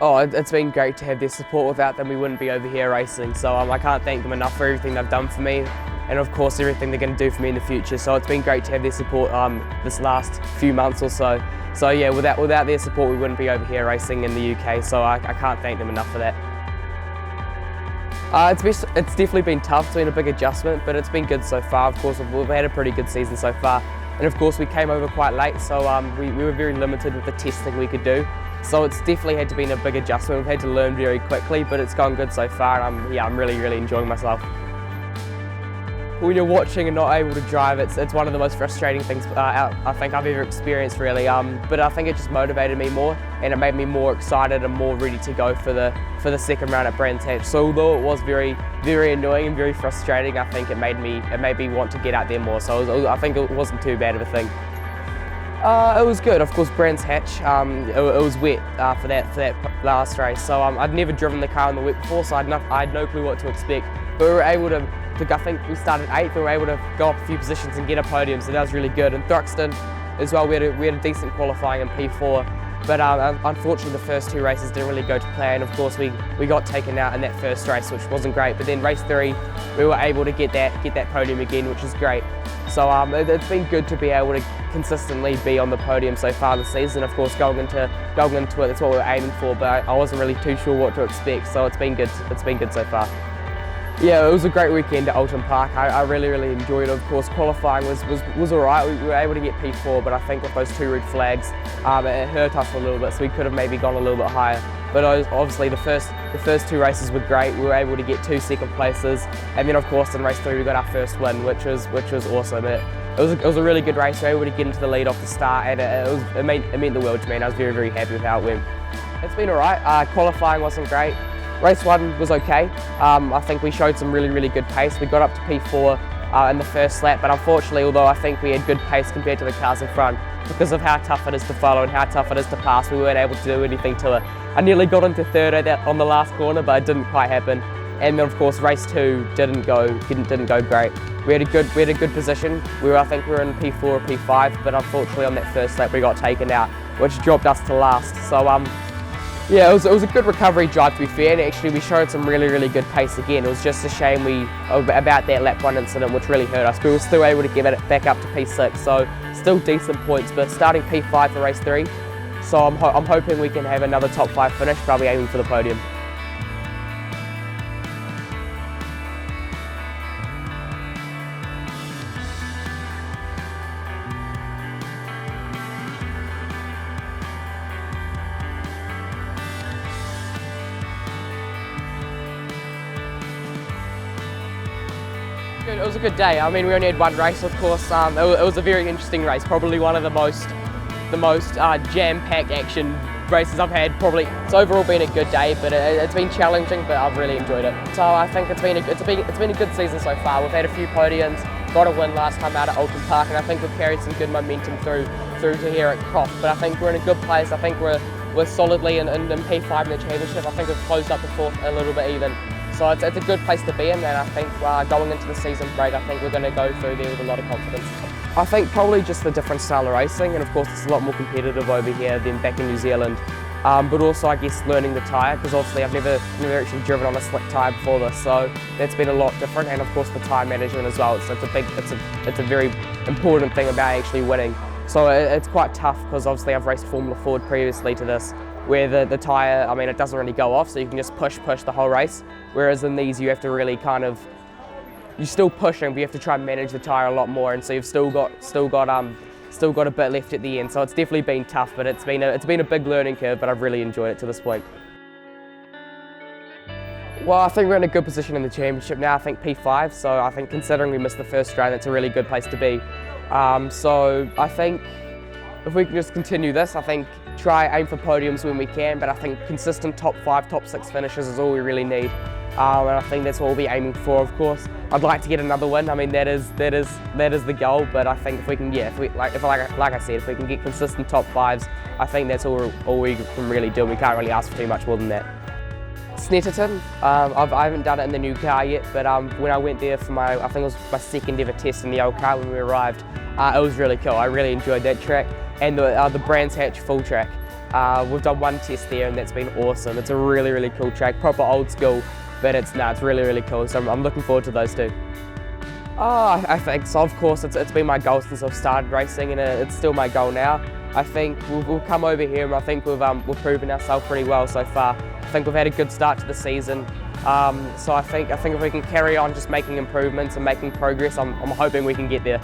Oh, it's been great to have their support. Without them, we wouldn't be over here racing. So I can't thank them enough for everything they've done for me, and of course everything they're going to do for me in the future. So it's been great to have their support this last few months or so. So yeah, without their support, we wouldn't be over here racing in the UK. So I can't thank them enough for that. It's definitely been tough. It's been a big adjustment, but it's been good so far. Of course, we've had a pretty good season so far, and of course we came over quite late, so we were very limited with the testing we could do. So it's definitely had to be a big adjustment. We've had to learn very quickly, but it's gone good so far, and I'm really enjoying myself. When you're watching and not able to drive, it's one of the most frustrating things I think I've ever experienced, really. But I think it just motivated me more, and it made me more excited and more ready to go for the second round at Brands Hatch. So although it was very annoying and very frustrating, I think it made me want to get out there more. So I think it wasn't too bad of a thing. It was good. Of course, Brands Hatch, it was wet for that last race. So I'd never driven the car in the wet before, so I had no clue what to expect. But we were able to, I think we started 8th, we were able to go up a few positions and get a podium, so that was really good. And Thruxton as well, we had a decent qualifying in P4, but unfortunately the first 2 races didn't really go to plan. Of course, we got taken out in that first race, which wasn't great. But then race 3, we were able to get that podium again, which is great. So it's been good to be able to consistently be on the podium so far this season. Of course, going into it, that's what we were aiming for, but I wasn't really too sure what to expect. So it's been good. It's been good so far. Yeah, it was a great weekend at Oulton Park. I really enjoyed it. Of course, qualifying was all right. We were able to get P4, but I think with those 2 red flags, it hurt us a little bit, so we could have maybe gone a little bit higher. But obviously the first 2 races were great. We were able to get 2 second places, and then of course in race 3 we got our first win, which was awesome. It was a really good race. We were able to get into the lead off the start, and it meant the world to me. And I was very happy with how it went. It's been all right. Qualifying wasn't great. Race 1 was okay. I think we showed some really good pace. We got up to P4 in the first lap, but unfortunately, although I think we had good pace compared to the cars in front, because of how tough it is to follow and how tough it is to pass, we weren't able to do anything to it. I nearly got into 3rd on the last corner, but it didn't quite happen. And then of course race 2 didn't go great. We had a good position. I think we were in P4 or P5, but unfortunately on that first lap we got taken out, which dropped us to last. So yeah, it was a good recovery drive, to be fair, and actually we showed some really good pace again. It was just a shame about that lap 1 incident, which really hurt us. We were still able to get it back up to P6, so still decent points, but starting P5 for race 3. So I'm hoping we can have another top 5 finish, but I'll be aiming for the podium. It was a good day. I mean, we only had 1 race, of course. It was a very interesting race, probably one of the most jam-packed action races I've had. Probably it's overall been a good day, but it's been challenging. But I've really enjoyed it. So I think it's been a good season so far. We've had a few podiums, got a win last time out at Oulton Park, and I think we've carried some good momentum through to here at Croft. But I think we're in a good place. I think we're solidly in P5 in the championship. I think we've closed up the 4th a little bit even. So it's a good place to be in, and I think going into the season break, I think we're going to go through there with a lot of confidence. I think probably just the different style of racing, and of course it's a lot more competitive over here than back in New Zealand. But also I guess learning the tyre, because obviously I've never actually driven on a slick tyre before this, so that's been a lot different. And of course the tyre management as well. It's a very important thing about actually winning. So it's quite tough, because obviously I've raced Formula Ford previously to this, where the tyre, I mean, it doesn't really go off, so you can just push the whole race. Whereas in these, you have to really you're still pushing, but you have to try and manage the tyre a lot more, and so you've still got a bit left at the end. So it's definitely been tough, but it's been a big learning curve, but I've really enjoyed it to this point. Well, I think we're in a good position in the championship now. I think P5, so I think considering we missed the first round, it's a really good place to be. So I think if we can just continue this, I think aim for podiums when we can, but I think consistent top 5, top 6 finishes is all we really need. And I think that's what we'll be aiming for, of course. I'd like to get another win. I mean, that is the goal, but I think if we can, like I said, if we can get consistent top 5s, I think that's all we can really do. We can't really ask for too much more than that. Snetterton, I haven't done it in the new car yet, but when I went there for I think it was my 2nd ever test in the old car when we arrived, it was really cool. I really enjoyed that track, and the Brands Hatch full track. We've done one test there and that's been awesome. It's a really, really cool track, proper old school, but it's really, really cool. So I'm looking forward to those two. Oh, I think so. Of course, it's been my goal since I've started racing, and it's still my goal now. I think we'll come over here, and I think we've proven ourselves pretty well so far. I think we've had a good start to the season. So I think if we can carry on just making improvements and making progress, I'm hoping we can get there.